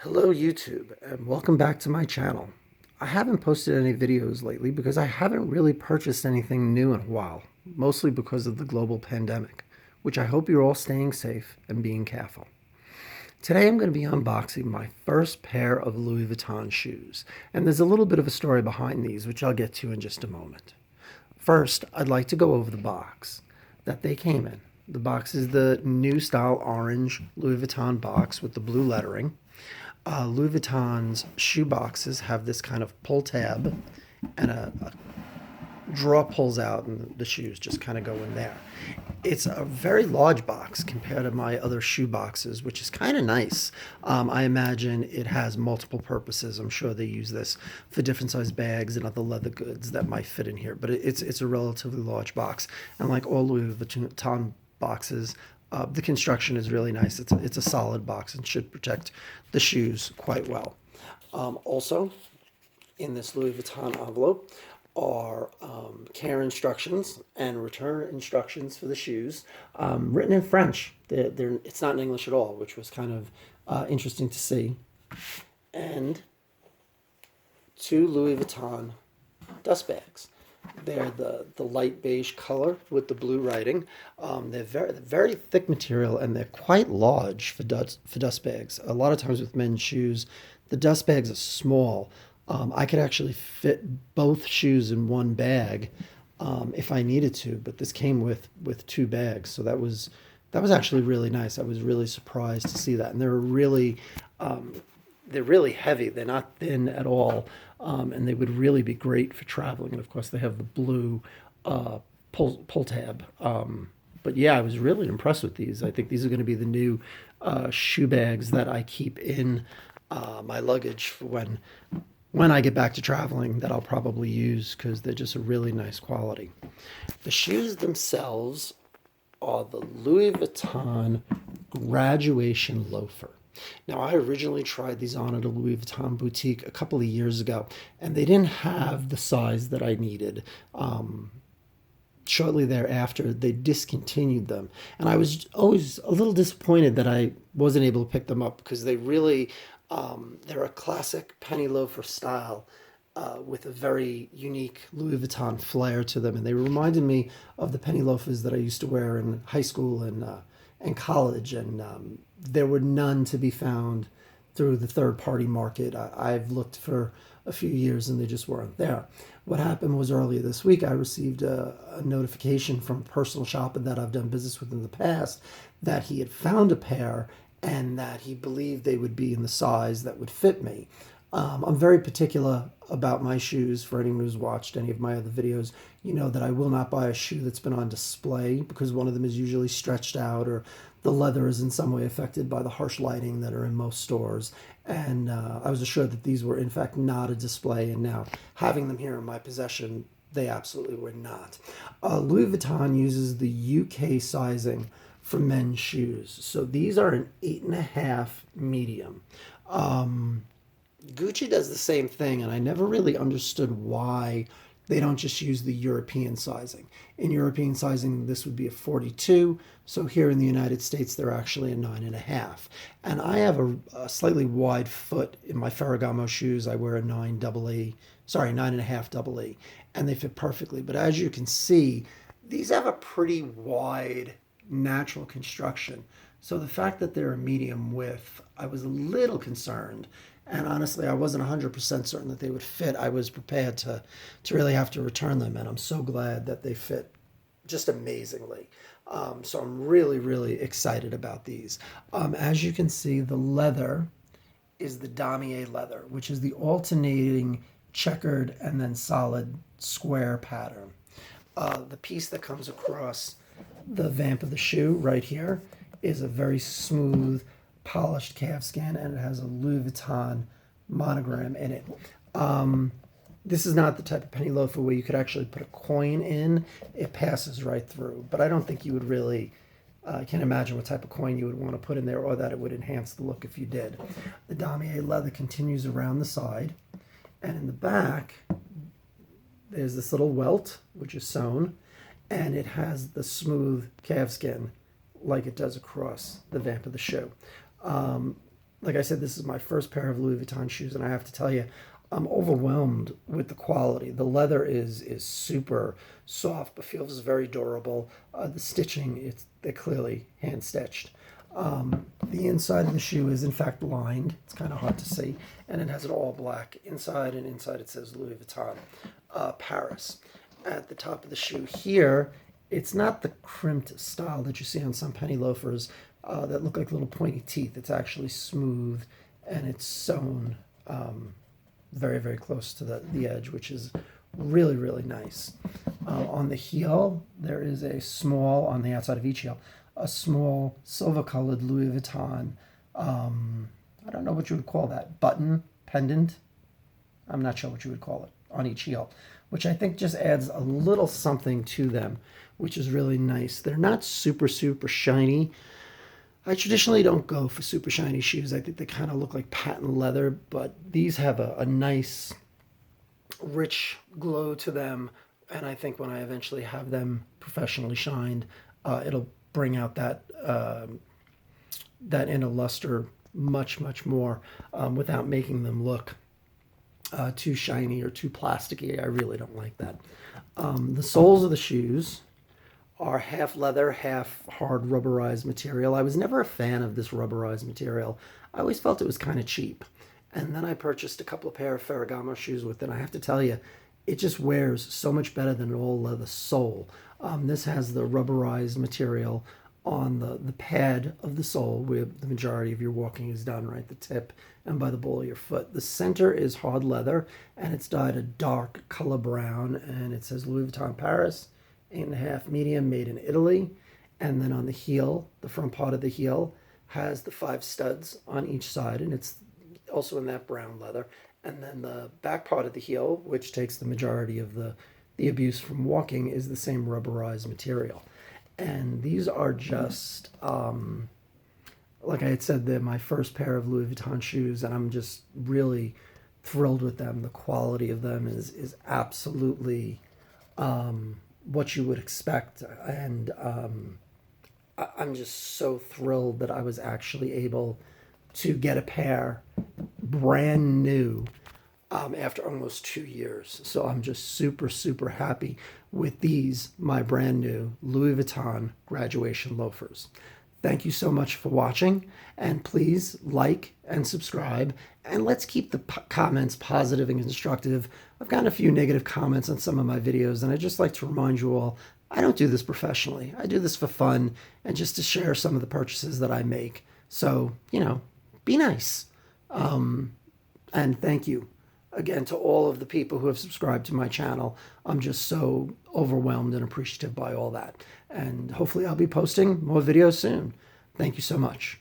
Hello YouTube and welcome back to my channel. I haven't posted any videos lately because I haven't really purchased anything new in a while, mostly because of the global pandemic, which I hope you're all staying safe and being careful. Today I'm going to be unboxing my first pair of Louis Vuitton shoes, and there's a little bit of a story behind these which I'll get to in just a moment. First, I'd like to go over the box that they came in. The box is the new style orange Louis Vuitton box with the blue lettering. Louis Vuitton's shoe boxes have this kind of pull tab, and a drawer pulls out and the shoes just kind of go in there. It's a very large box compared to my other shoe boxes, which is kind of nice. I imagine it has multiple purposes. I'm sure they use this for different size bags and other leather goods that might fit in here, but it's a relatively large box. And like all Louis Vuitton boxes, the construction is really nice. It's a solid box and should protect the shoes quite well. Also, in this Louis Vuitton envelope are care instructions and return instructions for the shoes, written in French. It's not in English at all, which was kind of interesting to see. And two Louis Vuitton dust bags. They're the light beige color with the blue writing. They're very thick material, and they're quite large for dust bags. A lot of times with men's shoes, the dust bags are small. I could actually fit both shoes in one bag if I needed to, but this came with two bags, so that was actually really nice. I was really surprised to see that, and they're really heavy. They're not thin at all, and they would really be great for traveling. And of course, they have the blue pull tab. But yeah, I was really impressed with these. I think these are going to be the new shoe bags that I keep in my luggage for when I get back to traveling, that I'll probably use because they're just a really nice quality. The shoes themselves are the Louis Vuitton Graduation Loafer. Now, I originally tried these on at a Louis Vuitton boutique a couple of years ago, and they didn't have the size that I needed. Shortly thereafter, they discontinued them, and I was always a little disappointed that I wasn't able to pick them up because they're a classic penny loafer style with a very unique Louis Vuitton flair to them, and they reminded me of the penny loafers that I used to wear in high school and college, and there were none to be found through the third-party market. I've looked for a few years and they just weren't there. What happened was earlier this week I received a notification from a personal shopper that I've done business with in the past that he had found a pair and that he believed they would be in the size that would fit me. I'm very particular about my shoes. For anyone who's watched any of my other videos, you know that I will not buy a shoe that's been on display because one of them is usually stretched out or the leather is in some way affected by the harsh lighting that are in most stores. And I was assured that these were in fact not a display, and now having them here in my possession, they absolutely were not. Louis Vuitton uses the UK sizing for men's shoes. So these are an 8.5 medium. Gucci does the same thing, and I never really understood why they don't just use the European sizing. In European sizing, this would be a 42. So here in the United States, they're actually a 9.5. And I have a slightly wide foot in my Ferragamo shoes. I wear a 9.5 double E, and they fit perfectly. But as you can see, these have a pretty wide natural construction. So the fact that they're a medium width, I was a little concerned. And honestly, I wasn't 100% certain that they would fit. I was prepared to really have to return them, and I'm so glad that they fit just amazingly. So I'm really, really excited about these. As you can see, the leather is the damier leather, which is the alternating checkered and then solid square pattern. The piece that comes across the vamp of the shoe right here is a very smooth, polished calfskin, and it has a Louis Vuitton monogram in it. This is not the type of penny loafer where you could actually put a coin in. It passes right through, but I don't think you would really, I can't imagine what type of coin you would want to put in there or that it would enhance the look if you did. The damier leather continues around the side, and in the back, there's this little welt, which is sewn, and it has the smooth calfskin like it does across the vamp of the shoe. like I said, this is my first pair of Louis Vuitton shoes, and I have to tell you, I'm overwhelmed with the quality. The leather is super soft, but feels very durable. The stitching, they're clearly hand stitched. The inside of the shoe is in fact lined. It's kind of hard to see, and it has an all black inside, and inside it says Louis Vuitton, Paris. At the top of the shoe here, it's not the crimped style that you see on some penny loafers that look like little pointy teeth. It's actually smooth, and it's sewn very, very close to the edge, which is really, really nice. On the heel, there is a small, on the outside of each heel, a small silver-colored Louis Vuitton, I don't know what you would call that, button, pendant, I'm not sure what you would call it, on each heel, which I think just adds a little something to them, which is really nice. They're not super, super shiny. I traditionally don't go for super shiny shoes. I think they kind of look like patent leather, but these have a nice, rich glow to them, and I think when I eventually have them professionally shined, it'll bring out that that inner luster much, much more without making them look too shiny or too plasticky. I really don't like that. The soles of the shoes are half leather, half hard rubberized material. I was never a fan of this rubberized material. I always felt it was kind of cheap. And then I purchased a couple of pair of Ferragamo shoes with it. I have to tell you, it just wears so much better than an all leather sole. This has the rubberized material on the pad of the sole where the majority of your walking is done, right? The tip and by the ball of your foot. The center is hard leather, and it's dyed a dark color brown, and it says Louis Vuitton Paris, 8.5 medium, made in Italy. And then on the heel, the front part of the heel has the 5 studs on each side, and it's also in that brown leather. And then the back part of the heel, which takes the majority of the abuse from walking, is the same rubberized material. And these are just, like I had said, they're my first pair of Louis Vuitton shoes, and I'm just really thrilled with them. The quality of them is absolutely what you would expect. And I'm just so thrilled that I was actually able to get a pair brand new after almost 2 years. So I'm just super, super happy with these, my brand new Louis Vuitton graduation loafers. Thank you so much for watching, and please like and subscribe, and let's keep the comments positive and constructive. I've gotten a few negative comments on some of my videos, and I'd just like to remind you all, I don't do this professionally. I do this for fun and just to share some of the purchases that I make. So, you know, be nice. And thank you again to all of the people who have subscribed to my channel. I'm just so overwhelmed and appreciative by all that. And hopefully I'll be posting more videos soon. Thank you so much.